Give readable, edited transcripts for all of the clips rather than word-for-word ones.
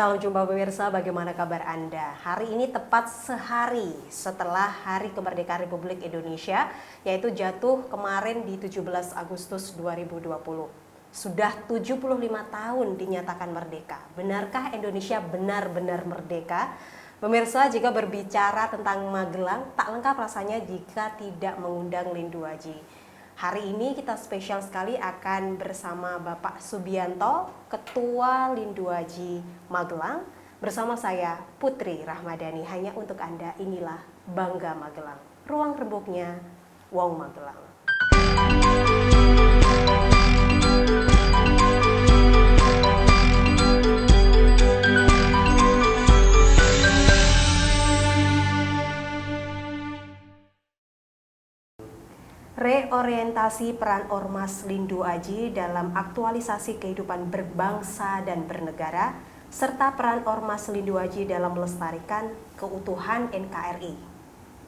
Salam jumpa pemirsa, bagaimana kabar Anda? Hari ini tepat sehari setelah Hari Kemerdekaan Republik Indonesia, yaitu jatuh kemarin di 17 Agustus 2020. Sudah 75 tahun dinyatakan merdeka. Benarkah Indonesia benar-benar merdeka? Pemirsa, jika berbicara tentang Magelang, tak lengkap rasanya jika tidak mengundang Lindu Aji. Hari ini kita spesial sekali akan bersama Bapak Subianto, Ketua Lindu Aji Magelang, bersama saya Putri Rahmadani. Hanya untuk Anda, inilah Bangga Magelang, ruang rembuknya Wong Magelang. Reorientasi peran Ormas Lindu Aji dalam aktualisasi kehidupan berbangsa dan bernegara, serta peran Ormas Lindu Aji dalam melestarikan keutuhan NKRI.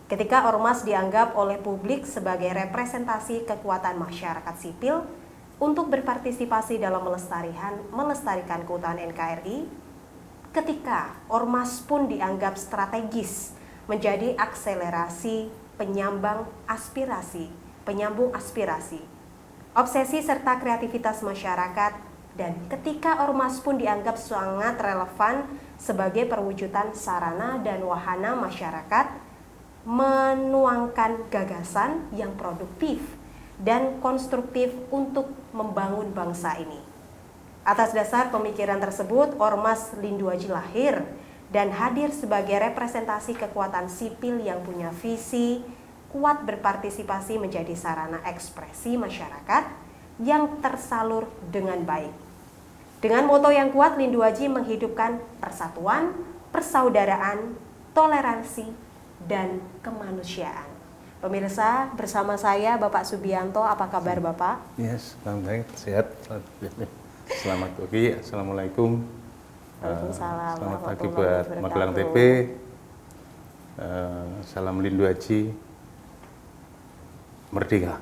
Ketika Ormas dianggap oleh publik sebagai representasi kekuatan masyarakat sipil untuk berpartisipasi dalam melestarikan keutuhan NKRI, ketika Ormas pun dianggap strategis menjadi akselerasi penyambung aspirasi, obsesi serta kreativitas masyarakat, dan ketika Ormas pun dianggap sangat relevan sebagai perwujudan sarana dan wahana masyarakat menuangkan gagasan yang produktif dan konstruktif untuk membangun bangsa ini. Atas dasar pemikiran tersebut, Ormas Lindu Aji lahir dan hadir sebagai representasi kekuatan sipil yang punya visi kuat berpartisipasi menjadi sarana ekspresi masyarakat yang tersalur dengan baik. Dengan moto yang kuat, Lindu Aji menghidupkan persatuan, persaudaraan, toleransi, dan kemanusiaan. Pemirsa, bersama saya Bapak Subianto, apa kabar Bapak? Yes, baik, sehat. Selamat pagi, Assalamualaikum. Waalaikumsalam. Selamat pagi buat Magelang TP. Salam Lindu Aji. Merdeka.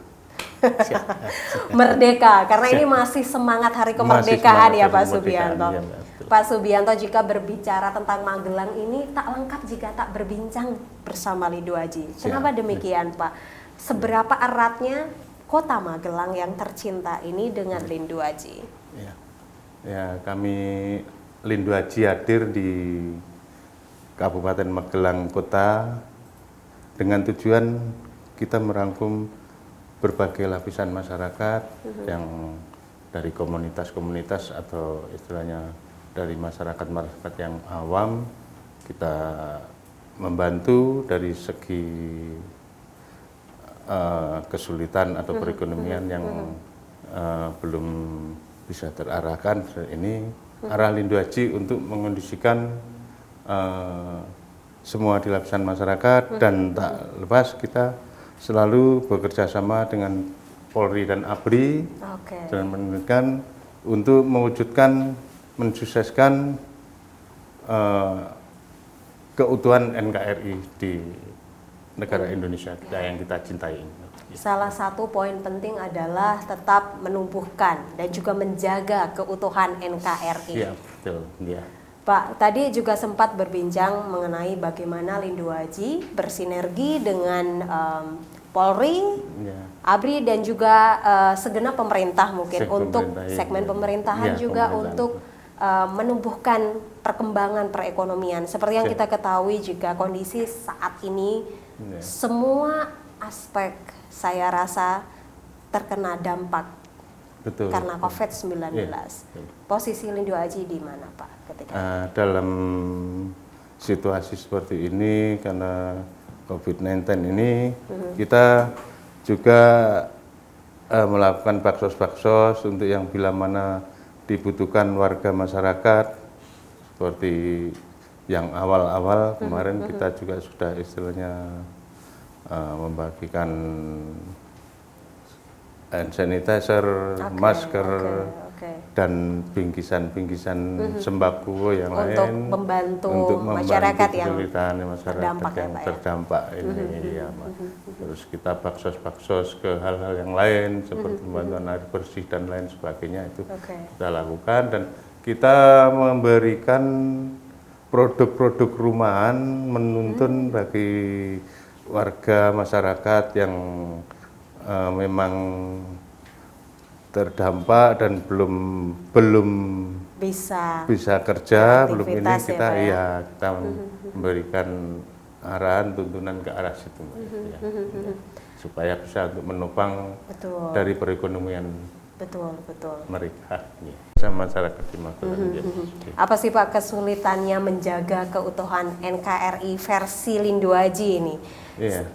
Merdeka, karena ini masih semangat Hari Kemerdekaan ya Pak Subianto. Ya, Pak Subianto, jika berbicara tentang Magelang ini tak lengkap jika tak berbincang bersama Lindu Aji. Kenapa demikian Pak? Seberapa eratnya kota Magelang yang tercinta ini dengan Lindu Aji? Ya, kami Lindu Aji hadir di Kabupaten Magelang Kota dengan tujuan kita merangkum berbagai lapisan masyarakat yang dari komunitas-komunitas atau istilahnya dari masyarakat yang awam, kita membantu dari segi kesulitan atau perekonomian yang belum bisa terarahkan. Ini arah Lindu Aji untuk mengondisikan semua di lapisan masyarakat, dan tak lepas kita selalu bekerja sama dengan Polri dan ABRI dan menunjukkan untuk mewujudkan, mensukseskan keutuhan NKRI di negara Indonesia kita yang kita cintai. Salah satu poin penting adalah tetap menumbuhkan dan juga menjaga keutuhan NKRI. Iya, betul. Ya. Pak, tadi juga sempat berbincang mengenai bagaimana Lindu Aji bersinergi dengan Polri, ABRI, dan juga segenap pemerintah mungkin untuk segmen pemerintahan juga untuk menumbuhkan perkembangan perekonomian. Seperti yang kita ketahui juga kondisi saat ini semua aspek saya rasa terkena dampak karena COVID-19. Posisi Lindu Aji di mana Pak ketika dalam situasi seperti ini karena COVID-19 ini, kita juga melakukan baksos-baksos untuk yang bila mana dibutuhkan warga masyarakat, seperti yang awal-awal kemarin kita juga sudah istilahnya membagikan hand sanitizer, masker, dan bingkisan-bingkisan sembako yang untuk lain membantu untuk masyarakat yang terdampak ini. Ya, terus kita baksos-baksos ke hal-hal yang lain seperti bantuan air bersih dan lain sebagainya itu kita lakukan, dan kita memberikan produk-produk rumahan menuntun bagi warga masyarakat yang memang terdampak dan belum bisa kerja, belum ini kita kita memberikan arahan tuntunan ke arah situ, ya, supaya bisa untuk menopang dari perekonomian mereka, ya, sama masyarakat di Magelang. Apa sih Pak kesulitannya menjaga keutuhan NKRI versi Lindhu Aji ini?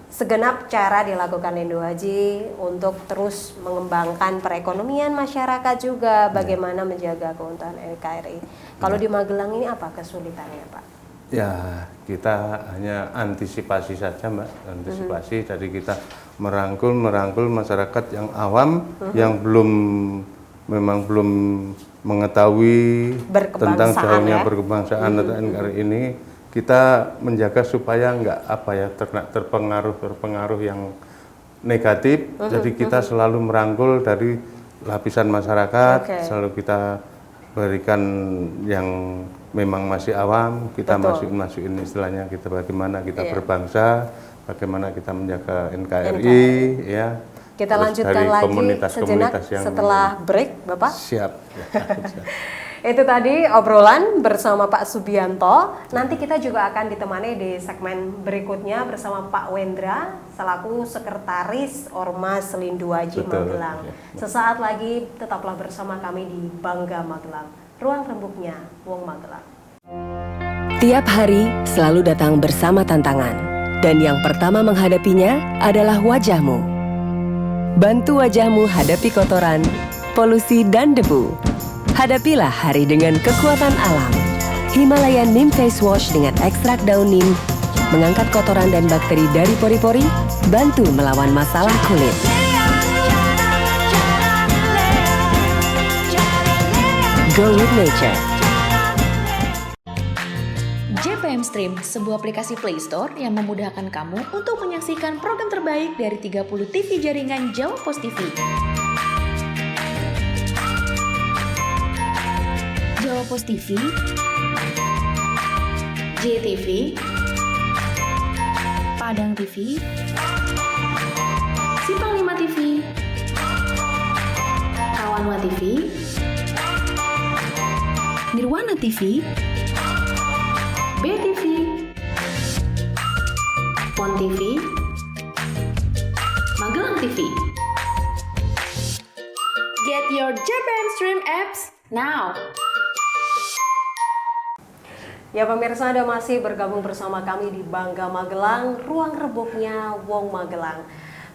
Segenap cara dilakukan Lindhu Aji untuk terus mengembangkan perekonomian masyarakat juga, bagaimana menjaga keutuhan NKRI. Kalau di Magelang ini apa kesulitannya Pak? Ya, kita hanya antisipasi saja Mbak, antisipasi. Jadi kita merangkul masyarakat yang awam, yang memang belum mengetahui tentang jauhnya berkebangsaan atau NKRI ini. Kita menjaga supaya nggak terpengaruh yang negatif. Jadi kita selalu merangkul dari lapisan masyarakat, selalu kita berikan yang memang masih awam, kita masukin istilahnya kita bagaimana kita berbangsa, bagaimana kita menjaga NKRI, ya. Kita lanjutkan lagi sejenak setelah break, Bapak. Siap. Itu tadi obrolan bersama Pak Subianto. Nanti kita juga akan ditemani di segmen berikutnya bersama Pak Wendra selaku Sekretaris Ormas Lindhu Aji Magelang. Sesaat lagi tetaplah bersama kami di Bangga Magelang, ruang rembuknya Wong Magelang. Tiap hari selalu datang bersama tantangan, dan yang pertama menghadapinya adalah wajahmu. Bantu wajahmu hadapi kotoran, polusi, dan debu. Hadapilah hari dengan kekuatan alam. Himalaya Neem Face Wash dengan ekstrak daun neem mengangkat kotoran dan bakteri dari pori-pori, bantu melawan masalah kulit. Go with nature. JPM Stream, sebuah aplikasi Play Store yang memudahkan kamu untuk menyaksikan program terbaik dari 30 TV jaringan Jawa Pos TV. Jawa Pos TV, JTV, Padang TV, Simpang 5 TV, Kawanwa TV, Nirwana TV, BTV, Pon TV, Magelang TV. Get your JPM Stream apps now. Ya pemirsa, Anda masih bergabung bersama kami di Bangga Magelang, ruang rebuknya Wong Magelang.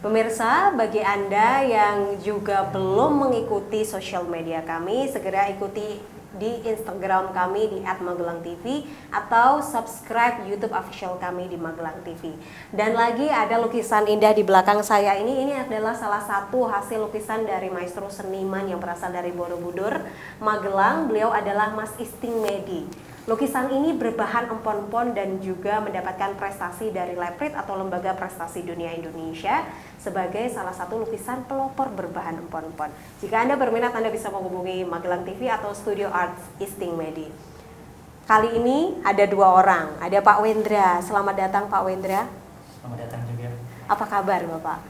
Pemirsa, bagi Anda yang juga belum mengikuti sosial media kami, segera ikuti di Instagram kami di @magelangtv atau subscribe YouTube official kami di Magelang TV. Dan lagi ada lukisan indah di belakang saya ini adalah salah satu hasil lukisan dari maestro seniman yang berasal dari Borobudur, Magelang. Beliau adalah Mas Isting Medi. Lukisan ini berbahan empon-empon dan juga mendapatkan prestasi dari Leprit atau Lembaga Prestasi Dunia Indonesia sebagai salah satu lukisan pelopor berbahan empon-empon. Jika Anda berminat, Anda bisa menghubungi Magelang TV atau Studio Arts Isting Medi. Kali ini ada dua orang, ada Pak Wendra. Selamat datang Pak Wendra. Selamat datang juga. Apa kabar Bapak?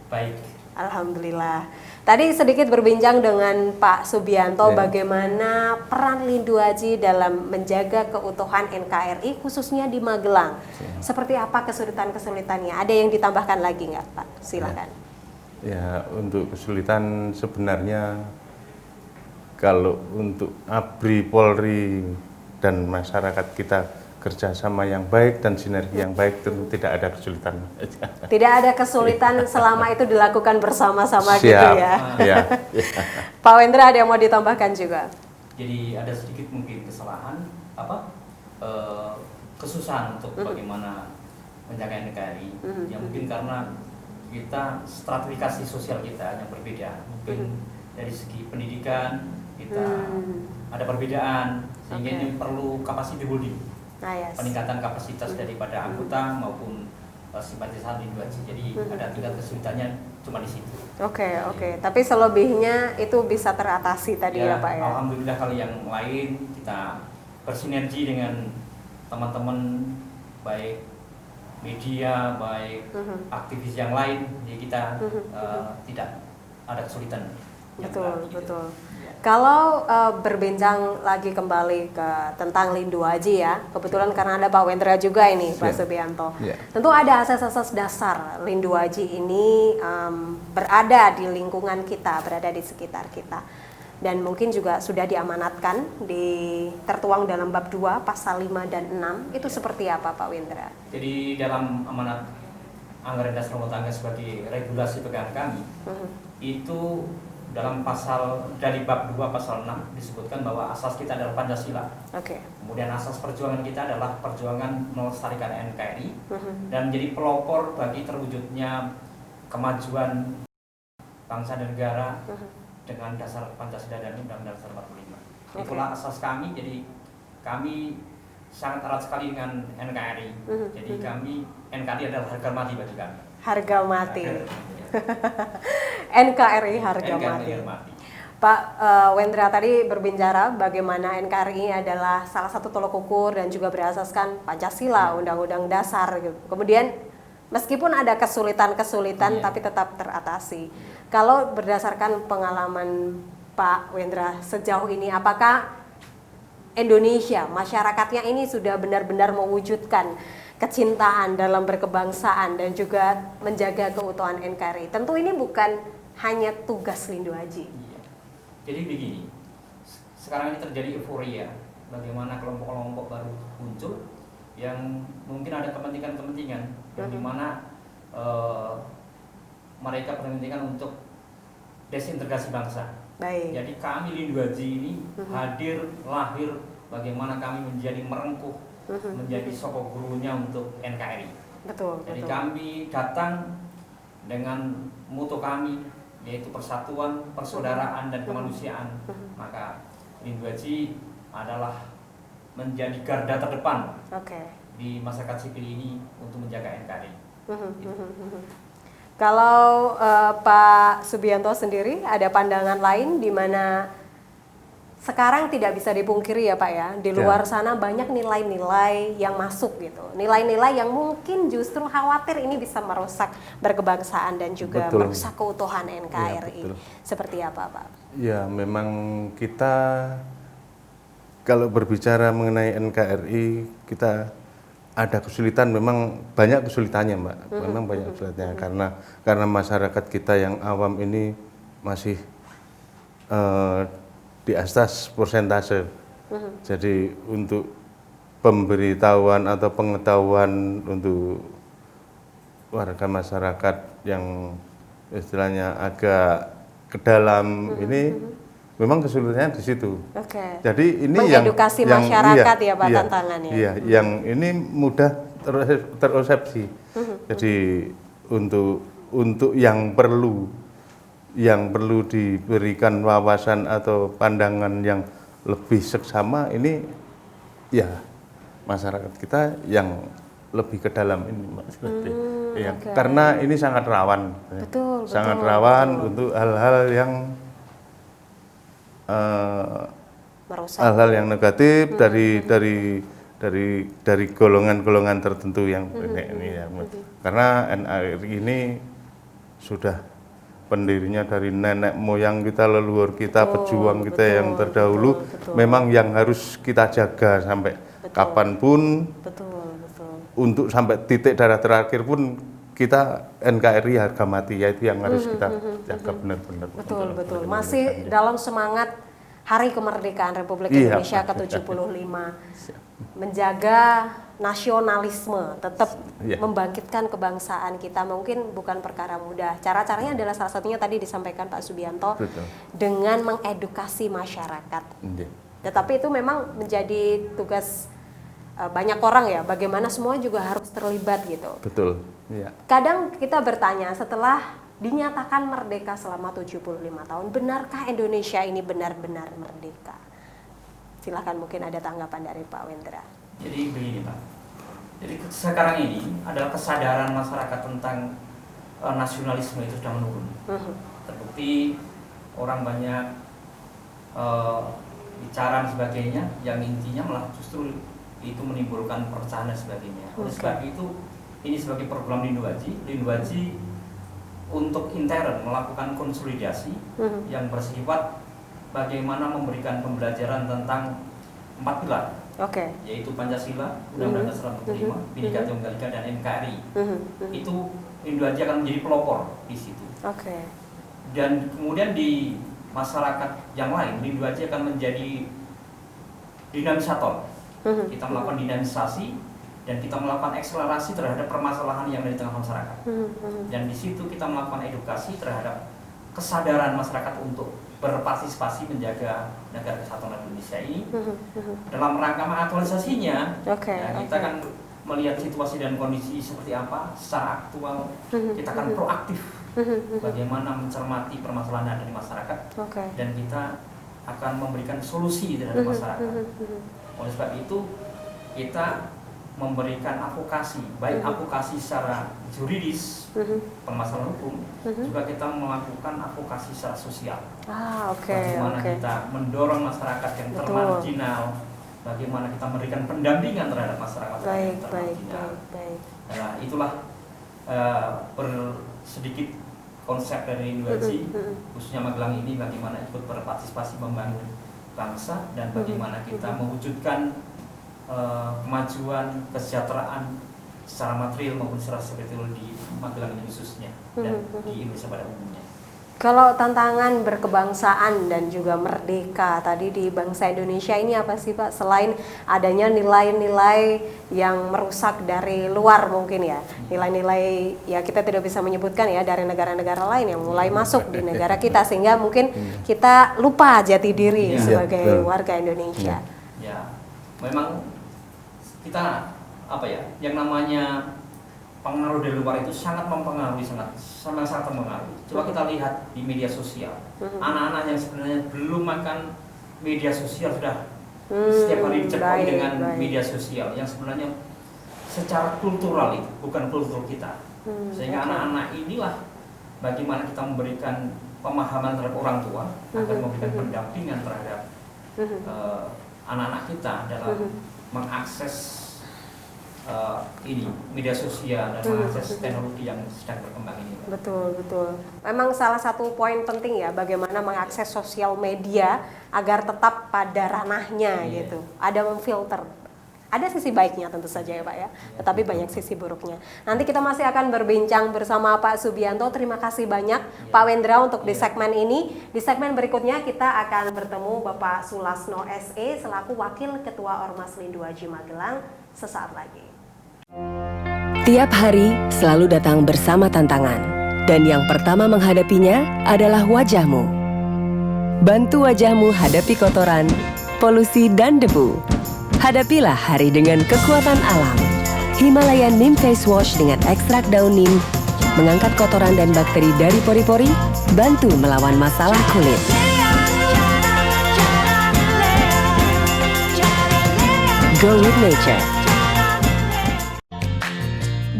Baik. Alhamdulillah. Tadi sedikit berbincang dengan Pak Subianto bagaimana peran Lindhu Aji dalam menjaga keutuhan NKRI khususnya di Magelang. Seperti apa kesulitan-kesulitannya? Ada yang ditambahkan lagi nggak Pak? Silakan. Ya, untuk kesulitan sebenarnya kalau untuk ABRI, Polri, dan masyarakat kita kerjasama yang baik dan sinergi yang baik, tentu tidak ada kesulitan. Tidak ada kesulitan selama itu dilakukan bersama-sama gitu ya. Ya. Pak Wendra, ada yang mau ditambahkan juga? Jadi ada sedikit mungkin kesalahan, kesusahan untuk bagaimana menjaga NKRI. Ya mungkin karena kita stratifikasi sosial kita yang berbeda. Mungkin dari segi pendidikan kita ada perbedaan, sehingga ini perlu capacity building. Peningkatan kapasitas daripada anggota maupun simpatisan Lindu Aji. Jadi ada tingkat kesulitannya cuma di situ. Oke. Tapi selebihnya itu bisa teratasi tadi ya Pak ya? Alhamdulillah, kalau yang lain kita bersinergi dengan teman-teman, baik media, baik aktivis yang lain, jadi kita tidak ada kesulitan. Betul. Kalau berbincang lagi kembali ke tentang Lindu Aji ya, kebetulan karena ada Pak Wendra juga ini, Pak Subianto. Tentu ada asas-asas dasar Lindu Aji ini berada di lingkungan kita, berada di sekitar kita. Dan mungkin juga sudah diamanatkan, tertuang dalam bab 2, pasal 5 dan 6. Itu seperti apa Pak Wendra? Jadi dalam amanat anggaran dasar rumah tangga sebagai regulasi pegangan kami, itu dalam pasal dari bab 2 pasal 6 disebutkan bahwa asas kita adalah Pancasila. Kemudian asas perjuangan kita adalah perjuangan melestarikan NKRI dan menjadi pelopor bagi terwujudnya kemajuan bangsa dan negara dengan dasar Pancasila dan Undang-Undang Dasar 45. Itulah asas kami. Jadi kami sangat erat sekali dengan NKRI. Jadi NKRI adalah harga mati bagi kami. Harga mati. NKRI harga mati. Pak Wendra tadi berbicara bagaimana NKRI adalah salah satu tolok ukur dan juga berasaskan Pancasila, Undang-Undang Dasar gitu. Kemudian meskipun ada kesulitan-kesulitan tapi tetap teratasi. Kalau berdasarkan pengalaman Pak Wendra sejauh ini, apakah Indonesia, masyarakatnya ini sudah benar-benar mewujudkan kecintaan dalam berkebangsaan dan juga menjaga keutuhan NKRI? Tentu ini bukan hanya tugas Lindu Aji. Jadi begini, sekarang ini terjadi euforia, bagaimana kelompok-kelompok baru muncul yang mungkin ada kepentingan-kepentingan yang dimana mereka berkepentingan untuk desintegrasi bangsa. Jadi kami Lindu Aji ini hadir, lahir, bagaimana kami menjadi merengkuh, menjadi sokok gurunya untuk NKRI. Jadi kami datang dengan mutu kami, yaitu persatuan, persaudaraan, dan kemanusiaan. Maka Lindu Aji adalah menjadi garda terdepan di masyarakat sipil ini untuk menjaga NKRI. Kalau Pak Subianto sendiri ada pandangan lain di mana sekarang tidak bisa dipungkiri ya Pak ya, di luar sana banyak nilai-nilai yang masuk gitu, nilai-nilai yang mungkin justru khawatir ini bisa merusak berkebangsaan dan juga merusak keutuhan NKRI. Seperti apa Pak? Ya memang kita kalau berbicara mengenai NKRI kita ada kesulitan, memang banyak kesulitannya Mbak, memang banyak kesulitannya karena masyarakat kita yang awam ini masih di atas persentase. Jadi untuk pemberitahuan atau pengetahuan untuk warga masyarakat yang istilahnya agak ke dalam ini memang kesulitannya di situ. Jadi ini mengedukasi masyarakat ya Pak tantangannya. Iya, yang ini mudah terpersepsi. Jadi untuk yang perlu diberikan wawasan atau pandangan yang lebih seksama ini ya masyarakat kita yang lebih ke dalam ini Mbak. Karena ini sangat rawan. Sangat rawan untuk hal-hal yang hal-hal yang negatif dari golongan-golongan tertentu yang ini ya. Karena NKRI ini sudah pendirinya dari nenek moyang kita, leluhur kita, pejuang kita yang terdahulu, memang yang harus kita jaga sampai kapanpun. Untuk sampai titik darah terakhir pun kita NKRI harga mati, yaitu yang harus kita jaga benar-benar. Betul. Masih dalam semangat Hari Kemerdekaan Republik Indonesia ke-75, menjaga nasionalisme, tetap membangkitkan kebangsaan kita mungkin bukan perkara mudah. Cara-caranya adalah salah satunya tadi disampaikan Pak Subianto dengan mengedukasi masyarakat. Tetapi itu memang menjadi tugas banyak orang ya, bagaimana semua juga harus terlibat gitu. Kadang kita bertanya setelah dinyatakan merdeka selama 75 tahun, benarkah Indonesia ini benar-benar merdeka? Silahkan mungkin ada tanggapan dari Pak Wendra. Jadi begini Pak, jadi sekarang ini adalah kesadaran masyarakat tentang nasionalisme itu sudah menurun. Terbukti orang banyak bicara dan sebagainya, yang intinya malah justru itu menimbulkan perpecahan dan sebagainya. Oleh sebab itu, ini sebagai program Lindu Haji untuk intern melakukan konsolidasi yang bersifat bagaimana memberikan pembelajaran tentang 4 pilar, yaitu Pancasila, Undang-Undang Dasar 45, Bhinneka Tunggal Ika, dan NKRI. Itu Lindu Haji akan menjadi pelopor di situ. Dan kemudian di masyarakat yang lain, Lindu Haji akan menjadi dinamisator. Kita melakukan dinamisasi dan kita melakukan akselerasi terhadap permasalahan yang ada di tengah masyarakat. Dan di situ kita melakukan edukasi terhadap kesadaran masyarakat untuk berpartisipasi menjaga negara kesatuan Indonesia ini. Dalam rangka mengaktualisasinya, kita akan melihat situasi dan kondisi seperti apa secara aktual. Kita akan proaktif bagaimana mencermati permasalahan yang ada di masyarakat, dan kita akan memberikan solusi terhadap masyarakat. Oleh sebab itu, kita memberikan advokasi, baik advokasi secara juridis, permasalahan hukum, juga kita melakukan advokasi secara sosial. Bagaimana kita mendorong masyarakat yang termarginal, bagaimana kita memberikan pendampingan terhadap masyarakat yang termarginal. Nah, itulah sedikit konsep dari Lindu Haji, khususnya Magelang ini, bagaimana ikut berpartisipasi membangun bangsa dan bagaimana kita mewujudkan kemajuan, kesejahteraan secara material maupun secara spiritual di Magelang ini khususnya dan di Indonesia pada umumnya. Kalau tantangan berkebangsaan dan juga merdeka tadi di bangsa Indonesia ini apa sih Pak? Selain adanya nilai-nilai yang merusak dari luar mungkin ya, nilai-nilai ya kita tidak bisa menyebutkan ya dari negara-negara lain yang mulai masuk di negara kita sehingga mungkin kita lupa jati diri sebagai warga Indonesia. Ya, memang kita yang namanya pengaruh dari luar itu sangat mempengaruhi, sangat mempengaruhi. Coba kita lihat di media sosial, anak-anak yang sebenarnya belum makan media sosial sudah setiap hari dicekoki dengan media sosial, yang sebenarnya secara kultural itu bukan kultur kita. Sehingga anak-anak inilah bagaimana kita memberikan pemahaman terhadap orang tua agar memberikan pendampingan terhadap anak-anak kita dalam mengakses media sosial dan mengakses teknologi yang sedang berkembang ini. Betul. Memang salah satu poin penting ya bagaimana mengakses sosial media agar tetap pada ranahnya gitu. Ada memfilter. Ada sisi baiknya tentu saja ya Pak ya, tetapi banyak sisi buruknya. Nanti kita masih akan berbincang bersama Pak Subianto. Terima kasih banyak Pak Wendra untuk di segmen ini. Di segmen berikutnya kita akan bertemu Bapak Sulasno SE selaku Wakil Ketua Ormas Lindu Haji Magelang sesaat lagi. Tiap hari selalu datang bersama tantangan, dan yang pertama menghadapinya adalah wajahmu. Bantu wajahmu hadapi kotoran, polusi, dan debu. Hadapilah hari dengan kekuatan alam. Himalaya Neem Face Wash dengan ekstrak daun neem mengangkat kotoran dan bakteri dari pori-pori, bantu melawan masalah kulit. Go with nature.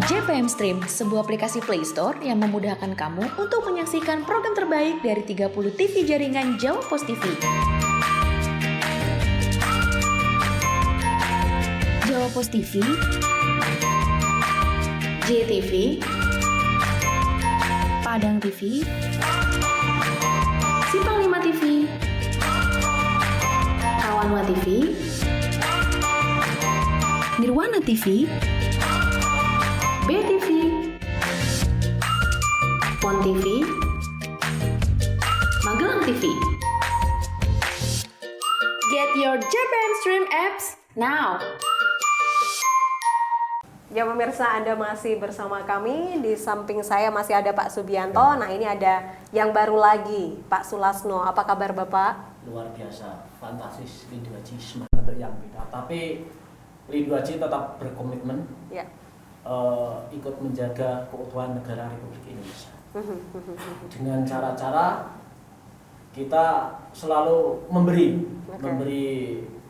JPM Stream, sebuah aplikasi Play Store yang memudahkan kamu untuk menyaksikan program terbaik dari 30 TV jaringan Jawa Pos TV. Jawa Pos TV, JTV, Padang TV, Simpang 5 TV, Kawanwa TV, Nirwana TV, BTV, Pon TV, Magelang TV. Get your JPM Stream apps now. Ya pemirsa, Anda masih bersama kami. Di samping saya masih ada Pak Subianto. Nah ini ada yang baru lagi, Pak Sulasno. Apa kabar Bapak? Luar biasa, fantastis. Lindu Haji semangat untuk yang beda. Tapi Lindu Haji tetap berkomitmen ikut menjaga keutuhan negara Republik Indonesia. Dengan cara-cara kita selalu memberi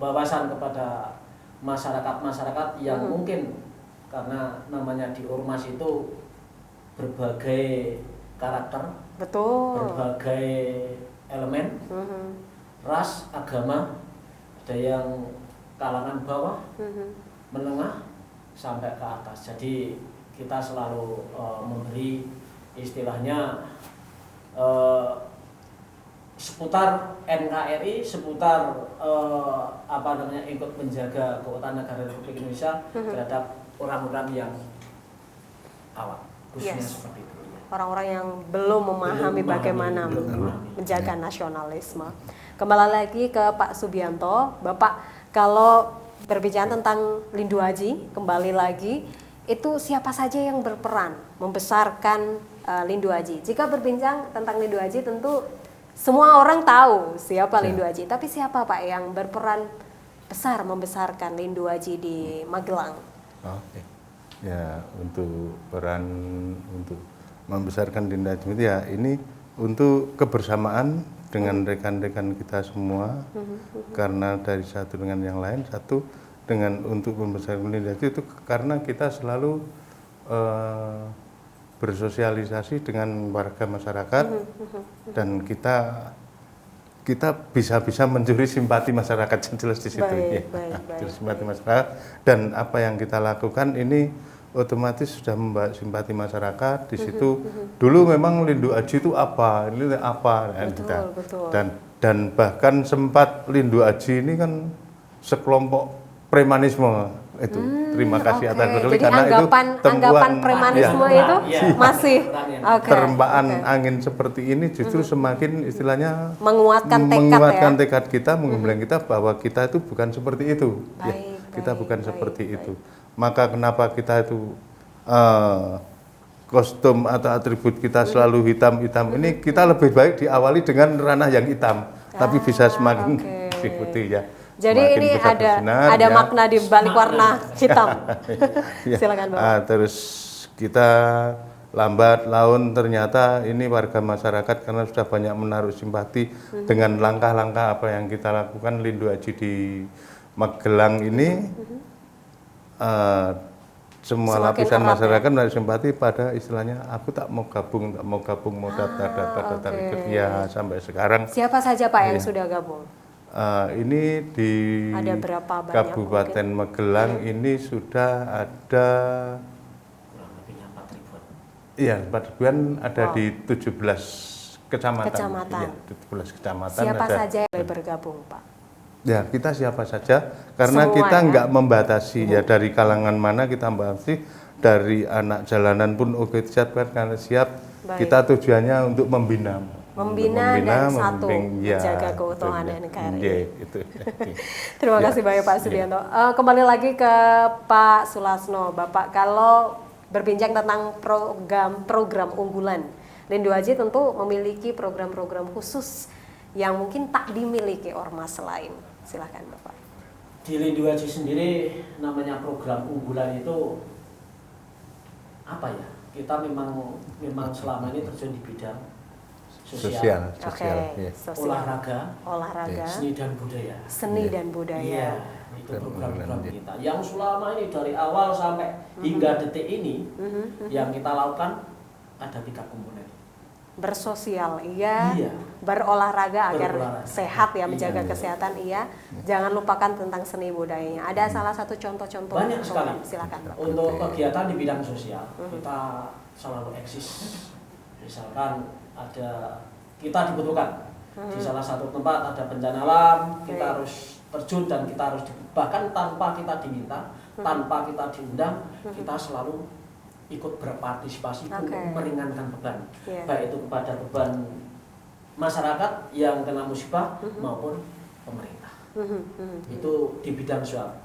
wawasan kepada masyarakat yang mungkin karena namanya di ormas itu berbagai karakter, betul, berbagai elemen, ras, agama, ada yang kalangan bawah, menengah, sampai ke atas. Jadi kita selalu memberi istilahnya seputar NKRI, seputar ikut menjaga keutuhan negara Republik Indonesia terhadap orang-orang yang awam, khususnya seperti itu. Orang-orang yang belum memahami bagaimana menjaga nasionalisme. Kembali lagi ke Pak Subianto, Bapak, kalau berbicara tentang Lindu Aji, kembali lagi, itu siapa saja yang berperan membesarkan Lindu Aji? Jika berbincang tentang Lindu Aji, tentu semua orang tahu siapa Lindu Aji, tapi siapa Pak yang berperan besar membesarkan Lindu Aji di Magelang? Oke. Ya, untuk peran untuk membesarkan Lindu Aji itu ya ini untuk kebersamaan dengan rekan-rekan kita semua, karena dari satu dengan yang lain, satu dengan untuk membesarkan Lindu Aji itu karena kita selalu bersosialisasi dengan warga masyarakat, dan kita bisa mencuri simpati masyarakat, jelas di situ. Simpati masyarakat, dan apa yang kita lakukan ini otomatis sudah membawa simpati masyarakat di situ. Dulu memang Lindu Aji itu apa, ini apa, Betul. dan bahkan sempat Lindu Aji ini kan sekelompok premanisme itu. Terima kasih atas berkali, karena anggapan premanisme itu masih terempaan angin seperti ini justru semakin istilahnya menguatkan tekad kita, menggembleng kita bahwa kita itu bukan seperti itu. Kita bukan seperti itu. Maka kenapa kita itu kostum atau atribut kita selalu hitam-hitam ini, kita lebih baik diawali dengan ranah yang hitam, tapi bisa semakin diikuti ya. Jadi ini ada makna di balik warna hitam. Silakan Bapak. Terus kita lambat laun ternyata ini warga masyarakat karena sudah banyak menaruh simpati dengan langkah-langkah apa yang kita lakukan Lindu Aji di Magelang ini. Semua lapisan masyarakat menaruh simpati pada istilahnya aku tak mau gabung, mau daftar ikut ya sampai sekarang. Siapa saja Pak yang sudah gabung? Ini di Kabupaten Magelang ini sudah ada kurang lebihnya 4.000-an. Iya, 4.000-an ada di 17 kecamatan. Iya, 17 kecamatan. Siapa saja yang boleh bergabung, Pak? Ya, kita siapa saja, karena semua, kita ya? nggak membatasi ya dari kalangan mana kita membatasi, dari anak jalanan pun oke siap, karena siap. Kita tujuannya untuk membina dan satu menjaga keutuhan NKRI. Terima kasih banyak Pak Subianto. Kembali lagi ke Pak Sulasno, Bapak, kalau berbincang tentang program unggulan, Lindu Aji tentu memiliki program-program khusus yang mungkin tak dimiliki ormas lain. Silakan Bapak. Di Lindu Aji sendiri namanya program unggulan itu apa ya? Kita memang selama ini terjun di bidang sosial. Olahraga, seni dan budaya. Iya, itu program-program kita. Yang selama ini dari awal sampai hingga detik ini yang kita lakukan ada 3 komponen. Bersosial, berolahraga agar sehat ya, menjaga kesehatan, jangan lupakan tentang seni budayanya. Ada salah satu contoh-contoh? Banyak sekali. Silakan Pak. Untuk kegiatan di bidang sosial kita selalu eksis. Misalkan kita dibutuhkan di salah satu tempat ada bencana alam, kita harus terjun dan kita harus bahkan tanpa kita diminta, tanpa kita diundang, kita selalu ikut berpartisipasi untuk meringankan beban, baik itu kepada beban masyarakat yang kena musibah maupun pemerintah. Itu di bidang sosial.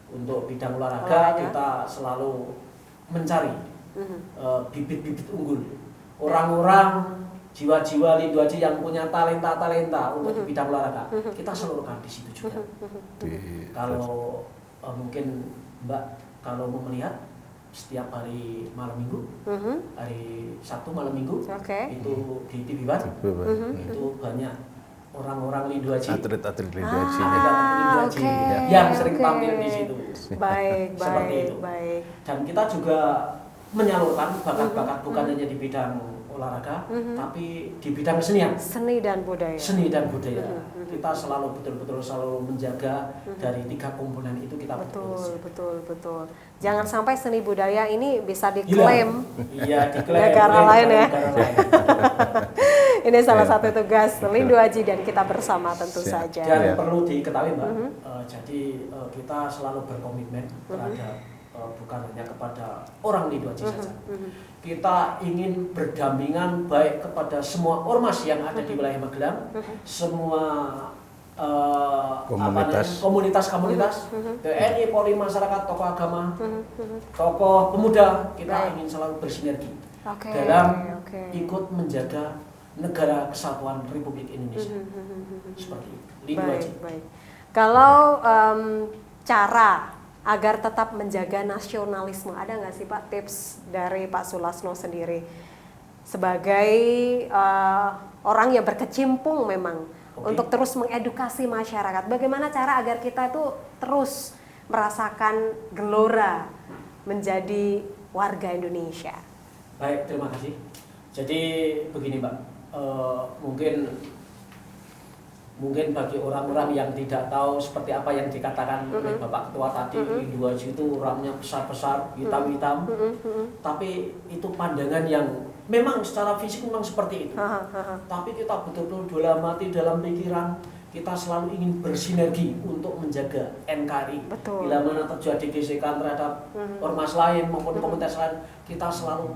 Untuk bidang olahraga kita selalu mencari bibit-bibit unggul, orang-orang jiwa-jiwa Lindu Aji yang punya talenta-talenta untuk di bidang olahraga, kita salurkan di situ juga. Kalau mungkin Mbak kalau mau melihat setiap hari malam minggu, hari Sabtu malam minggu itu di TV One itu banyak orang-orang Lindu Haji, atlet-atlet Lindu Haji. Yang sering tampil di situ. Baik, Seperti itu. baik. Dan kita juga menyalurkan bakat-bakat bukan hanya di bidang olahraga, tapi di bidang kesenian. Seni dan budaya. Seni dan budaya. Kita selalu betul-betul selalu menjaga dari 3 komponen itu kita Betul. Jangan sampai seni budaya ini bisa diklaim. Iya, diklaim negara lain ya. Ini salah Ya. satu tugas Lindu Haji dan kita bersama tentu Siap. saja. Dan Ya. perlu diketahui Mbak, jadi kita selalu berkomitmen terhadap bukan hanya kepada orang Lindu Haji saja. Kita ingin berdampingan baik kepada semua ormas yang ada di wilayah Magelang, semua komunitas, TNI, Polri, masyarakat, tokoh agama, tokoh pemuda, kita ingin selalu bersinergi dalam ikut menjaga negara kesatuan Republik Indonesia. Seperti itu. Lindu Haji. Baik. Kalau cara agar tetap menjaga nasionalisme, ada nggak sih Pak tips dari Pak Sulasno sendiri sebagai orang yang berkecimpung memang untuk terus mengedukasi masyarakat, bagaimana cara agar kita itu terus merasakan gelora menjadi warga Indonesia? Baik, terima kasih. Jadi begini Mbak, mungkin bagi orang-orang yang tidak tahu seperti apa yang dikatakan oleh Bapak Ketua tadi, Lindu Haji itu orangnya besar-besar, hitam-hitam, tapi itu pandangan yang memang secara fisik memang seperti itu. Tapi kita betul-betul dalam hati, dalam pikiran, kita selalu ingin bersinergi untuk menjaga NKRI. Bila mana terjadi gesekan terhadap ormas lain maupun komunitas lain, kita selalu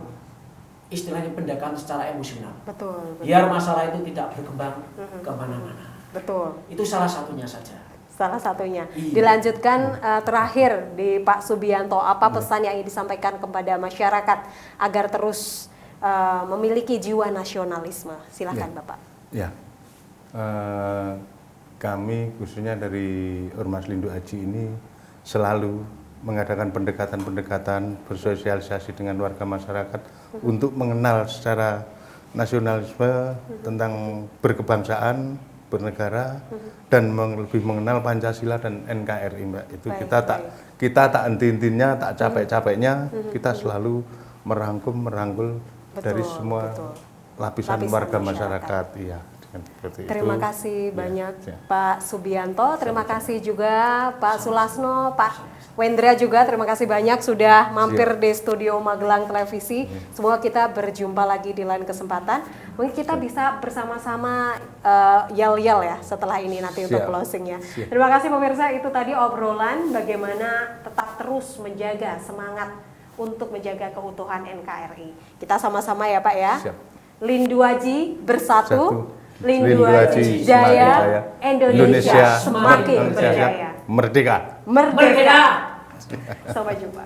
istilahnya pendekatan secara emosional. Biar masalah itu tidak berkembang kemana-mana. Itu salah satunya saja. Salah satunya. Iya. Dilanjutkan terakhir di Pak Subianto, apa pesan yang ingin disampaikan kepada masyarakat agar terus memiliki jiwa nasionalisme? Silakan Bapak. Ya, kami khususnya dari Ormas Lindu Haji ini selalu mengadakan pendekatan-pendekatan, bersosialisasi dengan warga masyarakat untuk mengenal secara nasionalisme tentang berkebangsaan, bernegara, dan lebih mengenal Pancasila dan NKRI, Mbak. Itu kita tak henti-hentinya, tak capek-capeknya, kita selalu merangkul dari semua lapisan warga masyarakat. Iya. Terima kasih banyak Pak Subianto, terima kasih juga Pak Sulasno, Pak Wendra juga, terima kasih banyak sudah mampir di studio Magelang Televisi. Semoga kita berjumpa lagi di lain kesempatan. Mungkin kita bisa bersama-sama yel-yel ya setelah ini nanti untuk closingnya. Terima kasih pemirsa, itu tadi obrolan bagaimana tetap terus menjaga semangat untuk menjaga keutuhan NKRI. Kita sama-sama ya Pak ya. Lindu Haji bersatu. Lindu Haji Jaya, Indonesia semakin berjaya. Merdeka. Merdeka. Sampai jumpa.